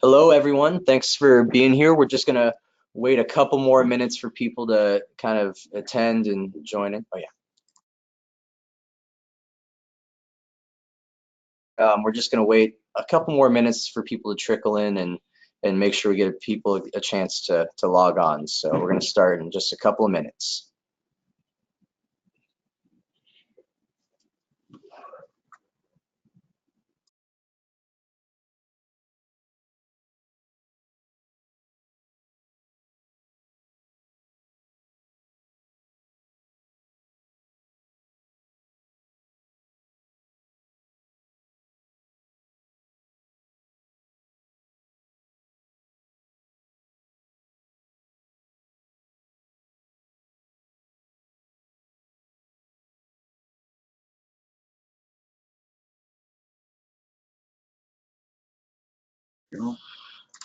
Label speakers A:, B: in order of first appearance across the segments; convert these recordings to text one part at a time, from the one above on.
A: Hello, everyone. Thanks for being here. We're just going to wait a couple more minutes for people to kind of attend and join in. Oh, yeah. We're just going to wait a couple more minutes for people to trickle in and make sure we get people a chance to log on. So we're going to start in just a couple of minutes.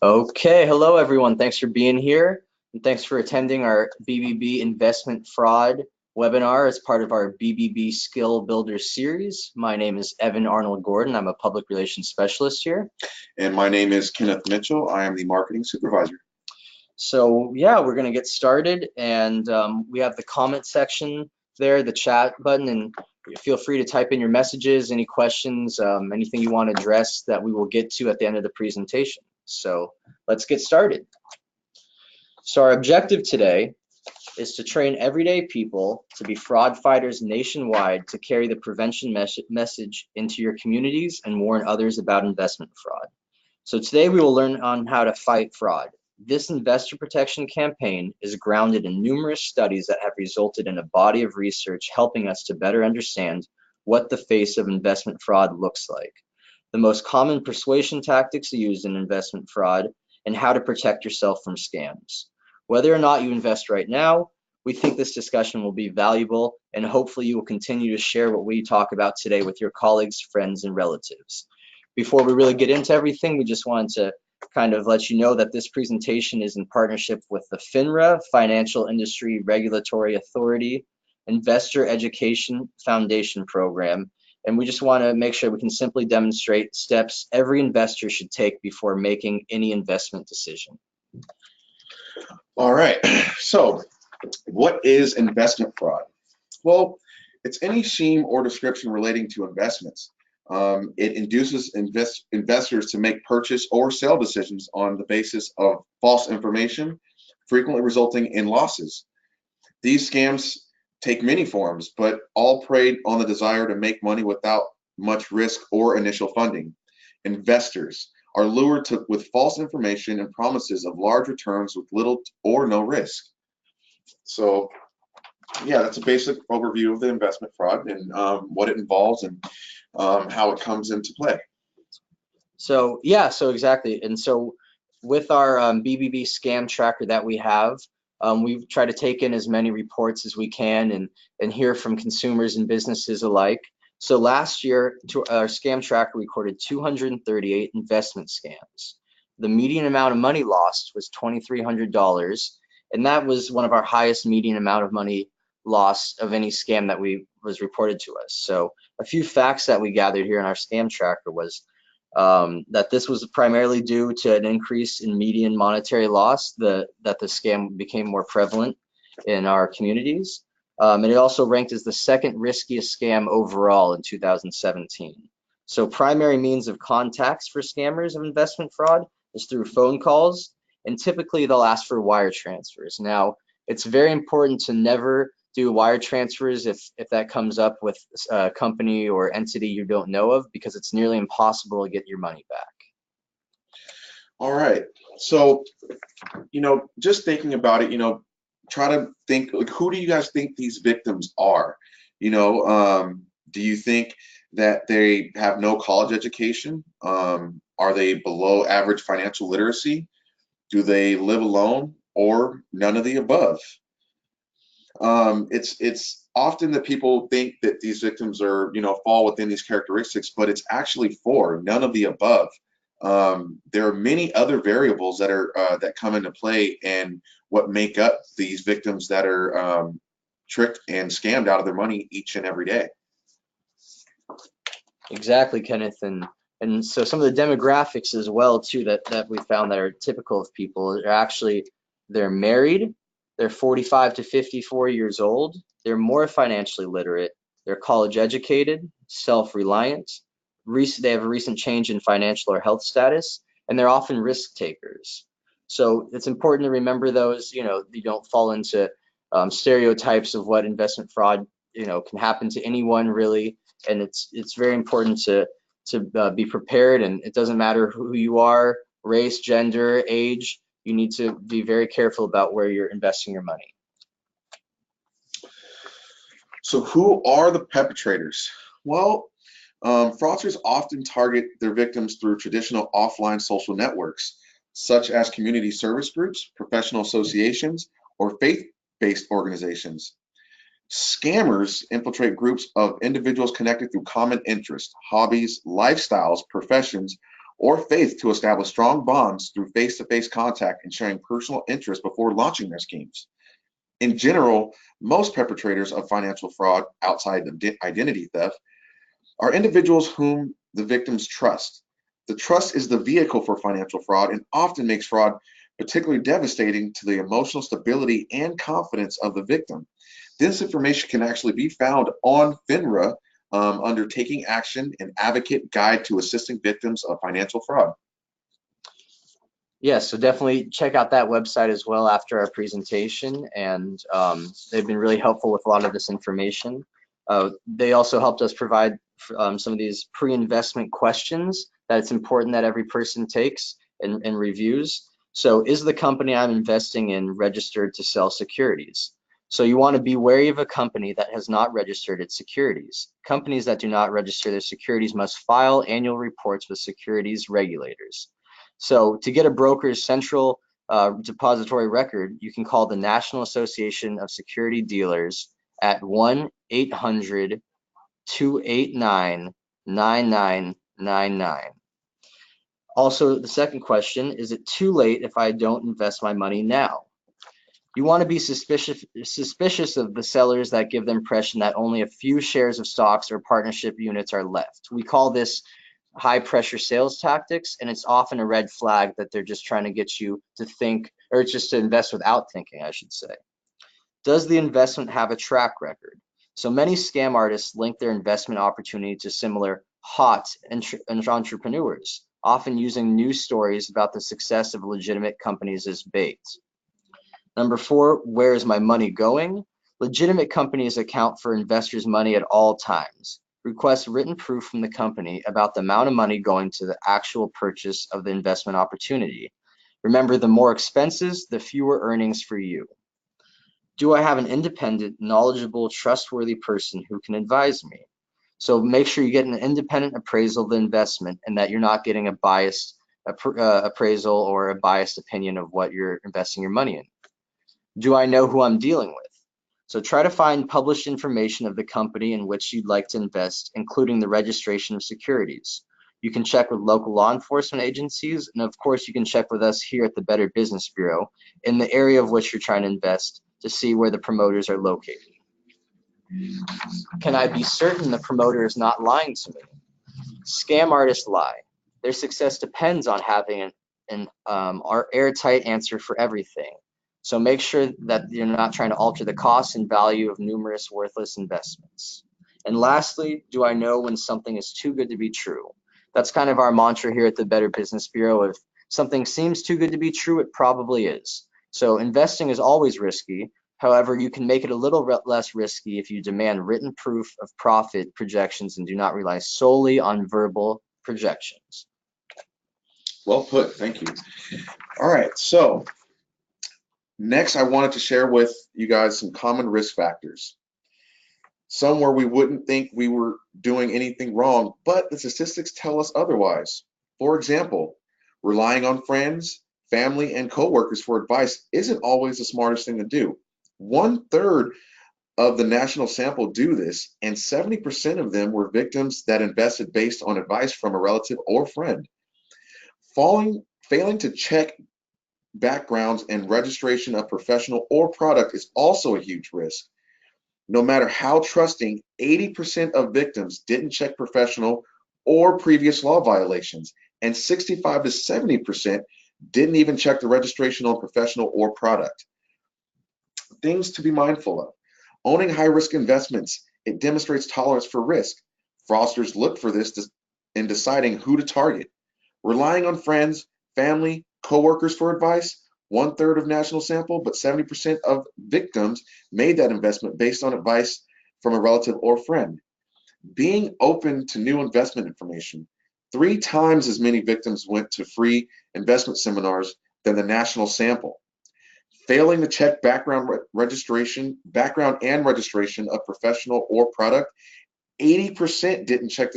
A: Okay, hello everyone. Thanks for being here and thanks for attending our BBB investment fraud webinar as part of our BBB Skill Builder series. My name is Evan Arnold Gordon. I'm a public relations specialist here.
B: And my name is Kenneth Mitchell. I am the marketing supervisor.
A: So yeah, we're gonna get started, and we have the comment section there, the chat button, and feel free to type in your messages, any questions, anything you want to address that we will get to at the end of the presentation. So let's get started. So our objective today is to train everyday people to be fraud fighters nationwide to carry the prevention message into your communities and warn others about investment fraud. So today we will learn on how to fight fraud. This investor protection campaign is grounded in numerous studies that have resulted in a body of research helping us to better understand what the face of investment fraud looks like, the most common persuasion tactics used in investment fraud, and how to protect yourself from scams. Whether or not you invest right now, we think this discussion will be valuable, and hopefully you will continue to share what we talk about today with your colleagues, friends, and relatives. Before we really get into everything, we just wanted to kind of let you know that this presentation is in partnership with the FINRA, Financial Industry Regulatory Authority, Investor Education Foundation Program, and we just want to make sure we can simply demonstrate steps every investor should take before making any investment decision.
B: All right, so what is investment fraud? Well, it's any scheme or description relating to investments. It induces investors to make purchase or sell decisions on the basis of false information, frequently resulting in losses. These scams take many forms, but all prey on the desire to make money without much risk or initial funding. Investors are lured with false information and promises of large returns with little or no risk. So yeah, that's a basic overview of the investment fraud and what it involves and how it comes into play.
A: So yeah, so exactly. And so with our BBB scam tracker that we have, we try to take in as many reports as we can and hear from consumers and businesses alike. So last year, our scam tracker recorded 238 investment scams. The median amount of money lost was $2,300, and that was one of our highest median amount of money loss of any scam that was reported to us. So a few facts that we gathered here in our scam tracker was that this was primarily due to an increase in median monetary loss, that the scam became more prevalent in our communities. And it also ranked as the second riskiest scam overall in 2017. So primary means of contacts for scammers of investment fraud is through phone calls, and typically they'll ask for wire transfers. Now, it's very important to never do wire transfers if that comes up with a company or entity you don't know of, because it's nearly impossible to get your money back.
B: All right, so just thinking about it, try to think, like, who do you guys think these victims are? Do you think that they have no college education? Are they below average financial literacy? Do they live alone, or none of the above? It's often that people think that these victims are, fall within these characteristics, but it's actually none of the above. There are many other variables that come into play and what make up these victims that are tricked and scammed out of their money each and every day.
A: Exactly, Kenneth. And And so some of the demographics as well too that we found that are typical of people are actually they're married, they're 45 to 54 years old, they're more financially literate, they're college educated, self-reliant, they have a recent change in financial or health status, and they're often risk takers. So it's important to remember those, you don't fall into stereotypes of what investment fraud, can happen to anyone really. And it's very important to be prepared, and it doesn't matter who you are, race, gender, age, you need to be very careful about where you're investing your money.
B: So who are the perpetrators? Well, fraudsters often target their victims through traditional offline social networks, such as community service groups, professional associations, or faith-based organizations. Scammers infiltrate groups of individuals connected through common interests, hobbies, lifestyles, professions, or faith to establish strong bonds through face-to-face contact and sharing personal interests before launching their schemes. In general, most perpetrators of financial fraud outside of identity theft are individuals whom the victims trust. The trust is the vehicle for financial fraud and often makes fraud particularly devastating to the emotional stability and confidence of the victim. This information can actually be found on FINRA under Taking Action, an Advocate Guide to Assisting Victims of Financial Fraud.
A: Yeah, so definitely check out that website as well after our presentation, and they've been really helpful with a lot of this information. They also helped us provide some of these pre-investment questions that it's important that every person takes and reviews. So is the company I'm investing in registered to sell securities? So you want to be wary of a company that has not registered its securities. Companies that do not register their securities must file annual reports with securities regulators. So to get a broker's central depository record, you can call the National Association of Security Dealers at 1-800-289-9999. Also, the second question, is it too late if I don't invest my money now? You want to be suspicious of the sellers that give the impression that only a few shares of stocks or partnership units are left. We call this high pressure sales tactics, and it's often a red flag that they're just trying to get you to think, or just to invest without thinking, I should say. Does the investment have a track record? So many scam artists link their investment opportunity to similar hot entrepreneurs, often using news stories about the success of legitimate companies as bait. Number 4, where is my money going? Legitimate companies account for investors' money at all times. Request written proof from the company about the amount of money going to the actual purchase of the investment opportunity. Remember, the more expenses, the fewer earnings for you. Do I have an independent, knowledgeable, trustworthy person who can advise me? So make sure you get an independent appraisal of the investment and that you're not getting a biased appraisal or a biased opinion of what you're investing your money in. Do I know who I'm dealing with? So try to find published information of the company in which you'd like to invest, including the registration of securities. You can check with local law enforcement agencies, and of course you can check with us here at the Better Business Bureau in the area of which you're trying to invest to see where the promoters are located. Can I be certain the promoter is not lying to me? Scam artists lie. Their success depends on having an airtight answer for everything. So make sure that you're not trying to alter the cost and value of numerous worthless investments. And lastly, do I know when something is too good to be true? That's kind of our mantra here at the Better Business Bureau. If something seems too good to be true, it probably is. So investing is always risky. However, you can make it a little less risky if you demand written proof of profit projections and do not rely solely on verbal projections.
B: Well put, thank you. All right, so next I wanted to share with you guys some common risk factors. Some where we wouldn't think we were doing anything wrong, but the statistics tell us otherwise. For example, relying on friends, family, and coworkers for advice isn't always the smartest thing to do. 1/3 of the national sample do this, and 70% of them were victims that invested based on advice from a relative or friend. Failing to check backgrounds and registration of professional or product is also a huge risk. No matter how trusting, 80% of victims didn't check professional or previous law violations, and 65 to 70% didn't even check the registration on professional or product. Things to be mindful of. Owning high-risk investments, it demonstrates tolerance for risk. Fraudsters look for this in deciding who to target. Relying on friends, family, coworkers for advice, 1/3 of national sample, but 70% of victims made that investment based on advice from a relative or friend. Being open to new investment information. 3 times as many victims went to free investment seminars than the national sample. Failing to check background and registration of professional or product. 80% didn't check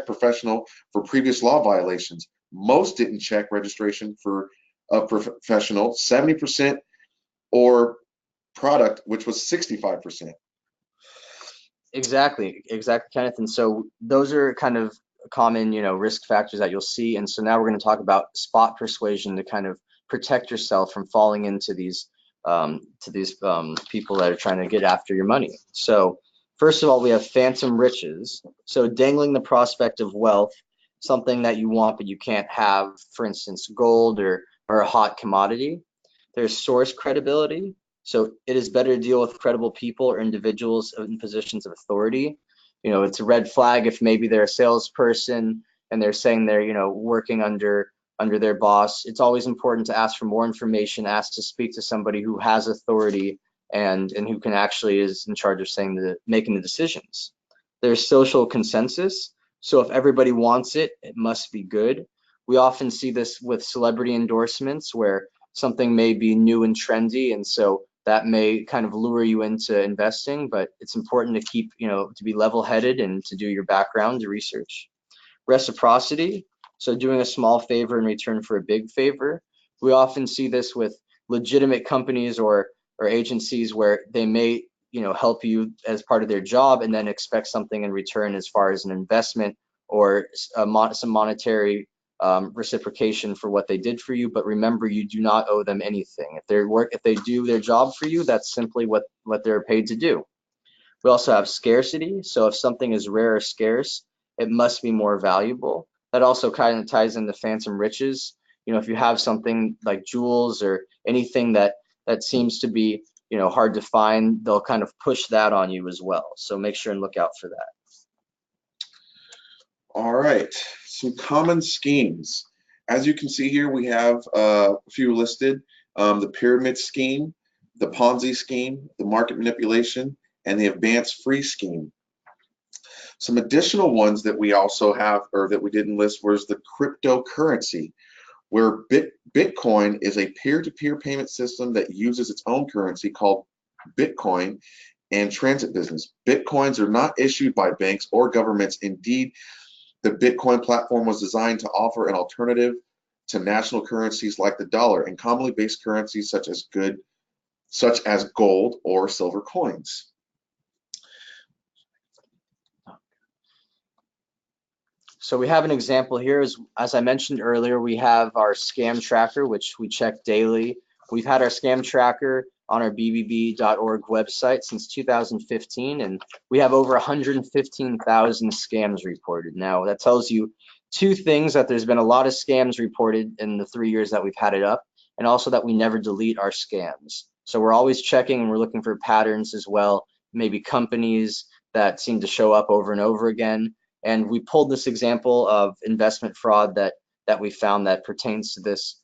B: professional for previous law violations. Most didn't check registration for a professional, 70%, or product, which was 65%.
A: Exactly, Kenneth. And so those are kind of common, risk factors that you'll see. And so now we're going to talk about spot persuasion to kind of protect yourself from falling into these people that are trying to get after your money. So first of all, we have phantom riches. So dangling the prospect of wealth, something that you want but you can't have, for instance, gold or a hot commodity. There's source credibility. So it is better to deal with credible people or individuals in positions of authority. It's a red flag if maybe they're a salesperson and they're saying they're, working under their boss. It's always important to ask for more information, ask to speak to somebody who has authority and who can actually is in charge of making the decisions. There's social consensus. So if everybody wants it, it must be good. We often see this with celebrity endorsements where something may be new and trendy, and so that may kind of lure you into investing, but it's important to keep, to be level-headed and to do your background research. Reciprocity, so doing a small favor in return for a big favor. We often see this with legitimate companies or agencies where they may, help you as part of their job and then expect something in return as far as an investment or some monetary reciprocation for what they did for you. But remember, you do not owe them anything. If they do their job for you, that's simply what they're paid to do. We also have scarcity. So if something is rare or scarce, it must be more valuable. That also kind of ties into phantom riches. If you have something like jewels or anything that seems to be, hard to find, they'll kind of push that on you as well. So make sure and look out for that.
B: All right, some common schemes. As you can see here, we have a few listed. The pyramid scheme, the Ponzi scheme, the market manipulation, and the advance free scheme. Some additional ones that we also have, or that we didn't list, was the cryptocurrency, where Bitcoin is a peer-to-peer payment system that uses its own currency called Bitcoin and transit business. Bitcoins are not issued by banks or governments. Indeed, the Bitcoin platform was designed to offer an alternative to national currencies like the dollar and commonly based currencies such as gold or silver coins.
A: So we have an example here. As I mentioned earlier, we have our scam tracker, which we check daily. We've had our scam tracker on our bbb.org website since 2015, and we have over 115,000 scams reported. Now, that tells you two things: that there's been a lot of scams reported in the 3 years that we've had it up, and also that we never delete our scams. So we're always checking, and we're looking for patterns as well, maybe companies that seem to show up over and over again. And we pulled this example of investment fraud that we found that pertains to this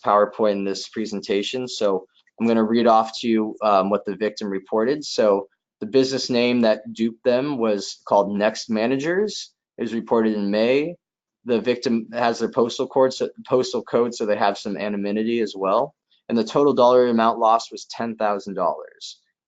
A: PowerPoint and this presentation. So I'm going to read off to you what the victim reported. So the business name that duped them was called Next Managers. It was reported in May. The victim has their postal code, so they have some anonymity as well. And the total dollar amount lost was $10,000.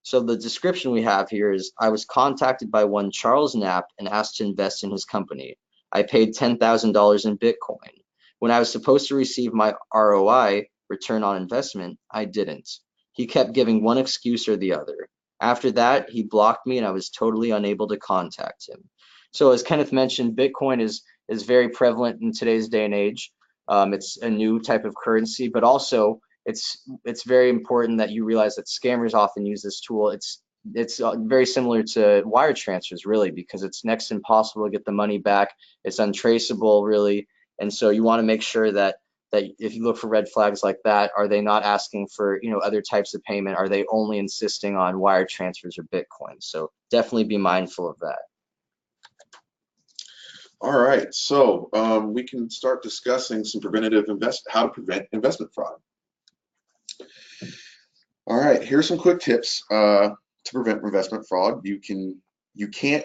A: So the description we have here is: I was contacted by one Charles Knapp and asked to invest in his company. I paid $10,000 in Bitcoin. When I was supposed to receive my ROI, return on investment, I didn't. He kept giving one excuse or the other. After that, he blocked me and I was totally unable to contact him. So as Kenneth mentioned, Bitcoin is very prevalent in today's day and age. It's a new type of currency, but also it's very important that you realize that scammers often use this tool. It's it's very similar to wire transfers, really, because it's next to impossible to get the money back. It's untraceable, really, and so you want to make sure that if you look for red flags like that, are they not asking for, other types of payment? Are they only insisting on wire transfers or Bitcoin? So definitely be mindful of that.
B: All right, so we can start discussing some how to prevent investment fraud. All right, here's some quick tips to prevent investment fraud. You can't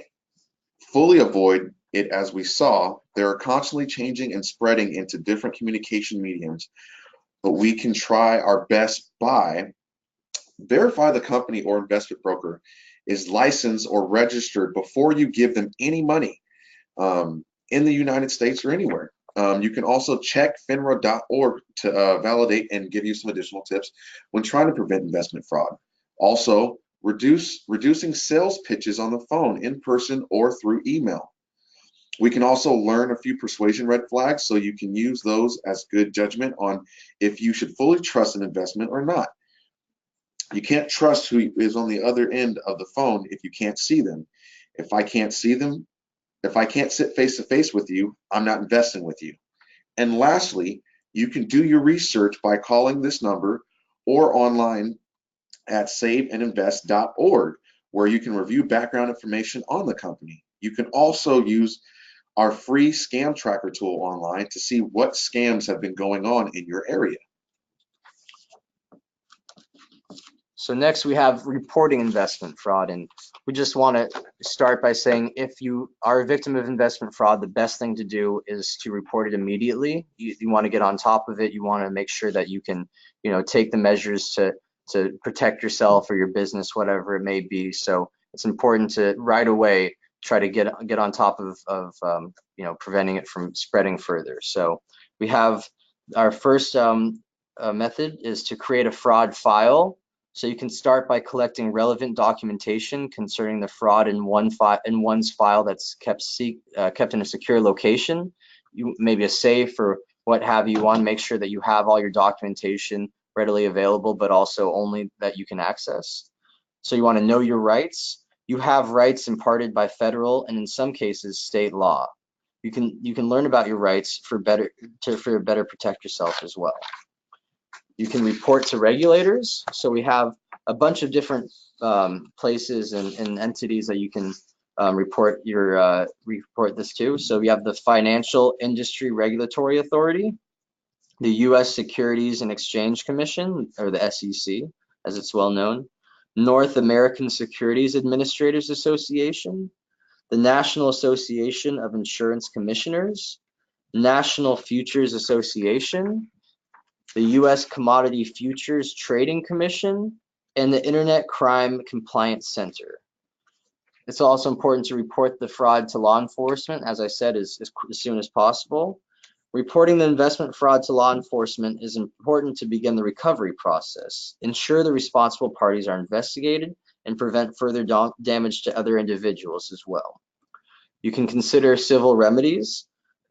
B: fully avoid it, as we saw. They are constantly changing and spreading into different communication mediums, but we can try our best by verify the company or investment broker is licensed or registered before you give them any money in the United States or anywhere. You can also check finra.org to validate and give you some additional tips when trying to prevent investment fraud. Also, reducing sales pitches on the phone, in person, or through email. We can also learn a few persuasion red flags so you can use those as good judgment on if you should fully trust an investment or not. You can't trust who is on the other end of the phone if you can't see them. If I can't see them, if I can't sit face to face with you, I'm not investing with you. And lastly, you can do your research by calling this number or online at saveandinvest.org, where you can review background information on the company. You can also use our free scam tracker tool online to see what scams have been going on in your area.
A: So next we have reporting investment fraud, and we just want to start by saying if you are a victim of investment fraud, the best thing to do is to report it immediately. You want to get on top of it. You want to make sure that you can, take the measures to protect yourself or your business, whatever it may be. So it's important to right away try to get on top of preventing it from spreading further. So we have our first method is to create a fraud file. So you can start by collecting relevant documentation concerning the fraud in one's file that's kept in a secure location. Maybe a safe or what have you. You want to make sure that you have all your documentation readily available, but also only that you can access. So you want to know your rights. You have rights imparted by federal and in some cases state law. You can learn about your rights for better protect yourself as well. You can report to regulators. So we have a bunch of different places and entities that you can report this to. So we have the Financial Industry Regulatory Authority, the U.S. Securities and Exchange Commission, or the SEC, as it's well known, North American Securities Administrators Association, the National Association of Insurance Commissioners, National Futures Association, the U.S. Commodity Futures Trading Commission, and the Internet Crime Compliance Center. It's also important to report the fraud to law enforcement, as I said, as soon as possible. Reporting the investment fraud to law enforcement is important to begin the recovery process, ensure the responsible parties are investigated, and prevent further damage to other individuals as well. You can consider civil remedies.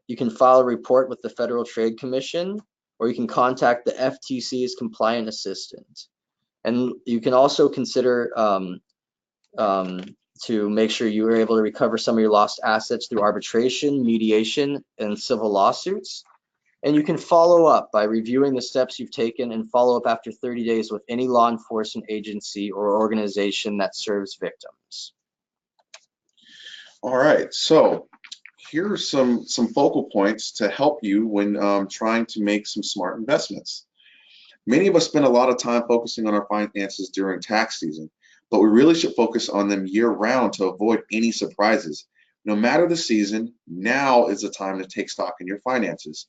A: You can file a report with the Federal Trade Commission, or you can contact the FTC's compliant assistant. And you can also consider to make sure you are able to recover some of your lost assets through arbitration, mediation, and civil lawsuits. And you can follow up by reviewing the steps you've taken and follow up after 30 days with any law enforcement agency or organization that serves victims.
B: All right, so here are some focal points to help you when trying to make some smart investments. Many of us spend a lot of time focusing on our finances during tax season, but we really should focus on them year-round to avoid any surprises. No matter the season, now is the time to take stock in your finances.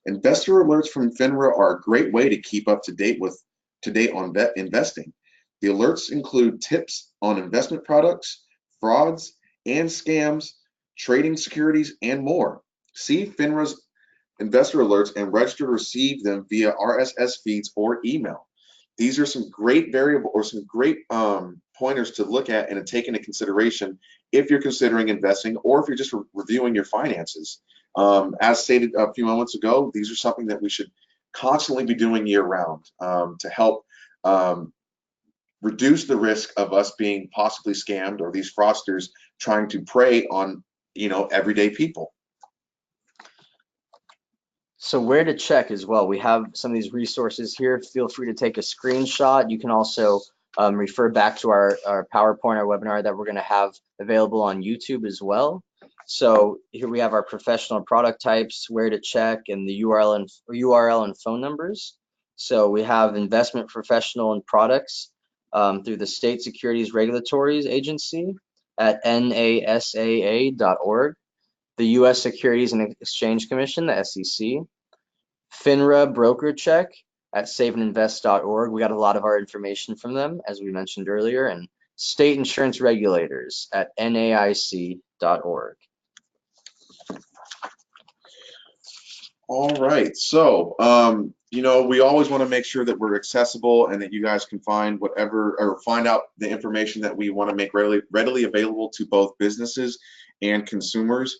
B: Investor alerts from FINRA are a great way to keep up to date on investing. The alerts include tips on investment products, frauds and scams, trading securities, and more. See FINRA's investor alerts and register to receive them via RSS feeds or email. These are some great pointers to look at and to take into consideration if you're considering investing or if you're just reviewing your finances. As stated a few moments ago, these are something that we should constantly be doing year-round to help reduce the risk of us being possibly scammed or these fraudsters trying to prey on, everyday people.
A: So where to check as well? We have some of these resources here. Feel free to take a screenshot. You can also refer back to our PowerPoint, our webinar that we're going to have available on YouTube as well. So here we have our professional product types, where to check, and the URL and phone numbers. So we have investment professional and products through the State Securities Regulatory Agency at nasaa.org, the U.S. Securities and Exchange Commission, the SEC, FINRA broker check at saveandinvest.org. We got a lot of our information from them, as we mentioned earlier, and state insurance regulators at naic.org.
B: All right. So, we always want to make sure that we're accessible and that you guys can find whatever or find out the information that we want to make readily available to both businesses and consumers.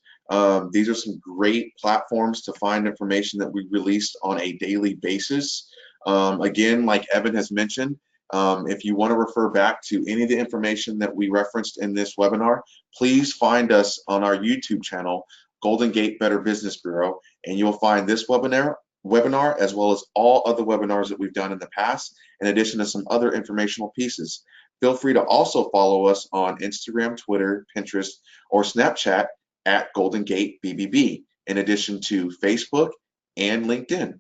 B: These are some great platforms to find information that we release on a daily basis. Again, like Evan has mentioned, if you want to refer back to any of the information that we referenced in this webinar, please find us on our YouTube channel, Golden Gate Better Business Bureau, and you'll find this webinar as well as all other webinars that we've done in the past, in addition to some other informational pieces. Feel free to also follow us on Instagram, Twitter, Pinterest, or Snapchat at Golden Gate BBB, in addition to Facebook and LinkedIn.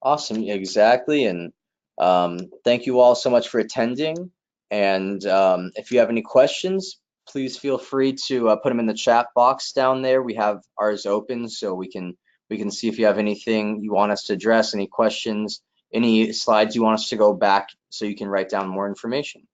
A: Awesome, exactly. And thank you all so much for attending. And if you have any questions, please feel free to put them in the chat box down there. We have ours open, so we can see if you have anything you want us to address, any questions, any slides you want us to go back so you can write down more information.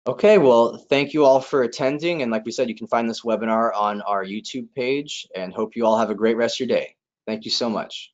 A: Okay, well, thank you all for attending. And like we said, you can find this webinar on our YouTube page, and hope you all have a great rest of your day. Thank you so much.